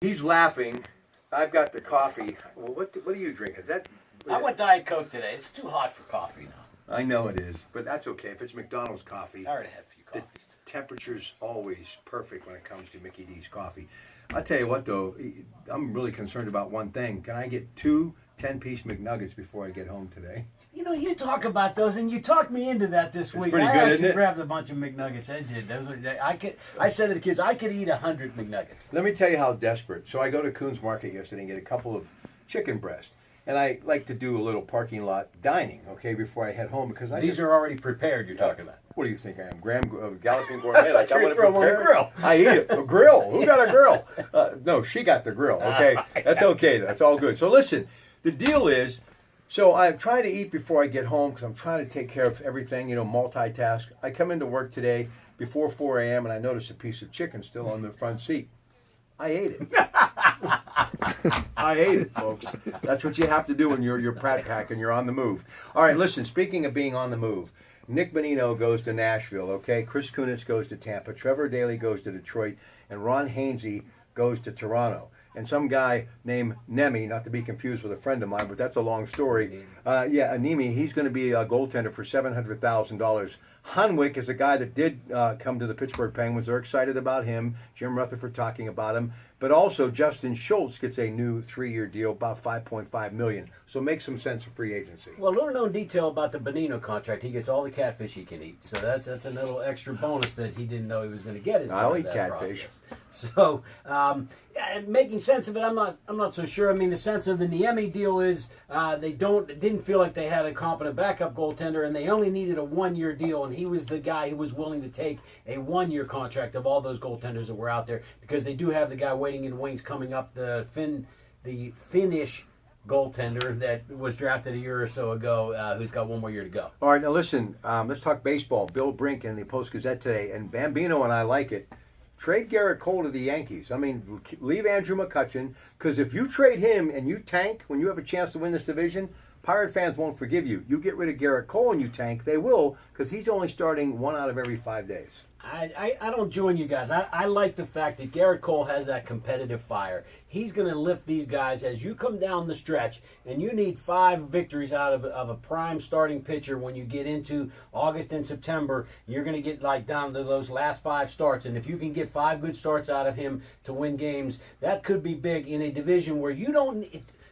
He's laughing. I've got the coffee. Well, what do you drink? Is that? I went Diet Coke today. It's too hot for coffee now. I know it is, but that's okay. If it's McDonald's coffee, I already had a few the coffees. temperature's always perfect when it comes to Mickey D's coffee. I'll tell you what, though, I'm really concerned about one thing. Can I get 2 10-piece McNuggets before I get home today? You know, you talk about those, and you talked me into that this week. Pretty I good, actually isn't it? grabbed a bunch of McNuggets. I did. Those were, I said to the kids, I could eat 100 McNuggets. Let me tell you how desperate. So I go to Coons Market yesterday and get a couple of chicken breast. And I like to do a little parking lot dining, okay, before I head home because These are already prepared. You're talking about. What do you think I am? Galloping gourmet? Like I throw them on the grill. I eat it. A grill? Who got a grill? No, she got the grill. Okay, that's okay. That's all good. So listen, the deal is, so I'm trying to eat before I get home because I'm trying to take care of everything. You know, multitask. I come into work today before 4 a.m. and I notice a piece of chicken still on the front seat. I ate it. I ate it, folks. That's what you have to do when you're Pratt Pack and you're on the move. All right, listen, speaking of being on the move, Nick Bonino goes to Nashville, okay? Chris Kunitz goes to Tampa. Trevor Daley goes to Detroit. And Ron Hainsey goes to Toronto. And some guy named Nemi, not to be confused with a friend of mine, but that's a long story. Anemi, he's going to be a goaltender for $700,000. Hunwick is a guy that did come to the Pittsburgh Penguins. They're excited about him. Jim Rutherford talking about him. But also Justin Schultz gets a new 3-year deal, about $5.5 million. So make some sense of free agency. Well, little known detail about the Bonino contract. He gets all the catfish he can eat. So that's a little extra bonus that he didn't know he was going to get. I'll eat catfish. Process. So making sense of it, I'm not so sure. I mean, the sense of the Niemi deal is they didn't feel like they had a competent backup goaltender, and they only needed a 1-year deal, and he was the guy who was willing to take a 1-year contract of all those goaltenders that were out there because they do have the guy waiting in the wings coming up, the Finnish goaltender that was drafted a year or so ago, who's got 1 more year to go. All right, now listen, let's talk baseball. Bill Brink in the Post-Gazette today, and Bambino and I like it. Trade Garrett Cole to the Yankees. I mean, leave Andrew McCutchen, because if you trade him and you tank when you have a chance to win this division, Pirate fans won't forgive you. You get rid of Garrett Cole and you tank, they will, because he's only starting 1 out of every 5 days. I don't join you guys. I like the fact that Garrett Cole has that competitive fire. He's going to lift these guys as you come down the stretch, and you need 5 victories out of a prime starting pitcher when you get into August and September. You're going to get like down to those last 5 starts, and if you can get 5 good starts out of him to win games, that could be big in a division where you don't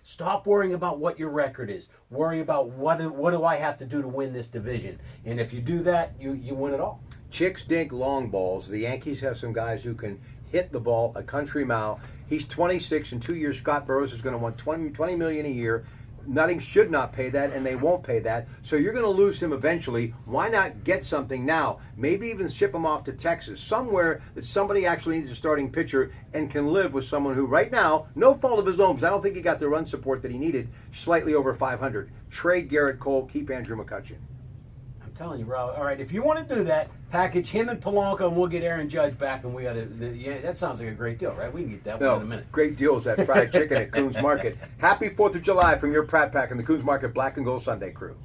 stop worrying about what your record is. Worry about what do I have to do to win this division, and if you do that, you win it all. Chicks dink long balls. The Yankees have some guys who can hit the ball a country mile. He's 26. In 2 years, Scott Burrows is going to want $20 million a year. Nutting should not pay that, and they won't pay that. So you're going to lose him eventually. Why not get something now? Maybe even ship him off to Texas, somewhere that somebody actually needs a starting pitcher and can live with someone who right now, no fault of his own, because I don't think he got the run support that he needed, slightly over 500. Trade Garrett Cole, keep Andrew McCutchen. I'm telling you, Rob. All right, if you want to do that, package him and Polanco, and we'll get Aaron Judge back, and we got that sounds like a great deal, right? We can get that one in a minute. Great deals at fried chicken at Coons Market. Happy 4th of July from your Pratt Pack and the Coons Market Black and Gold Sunday crew.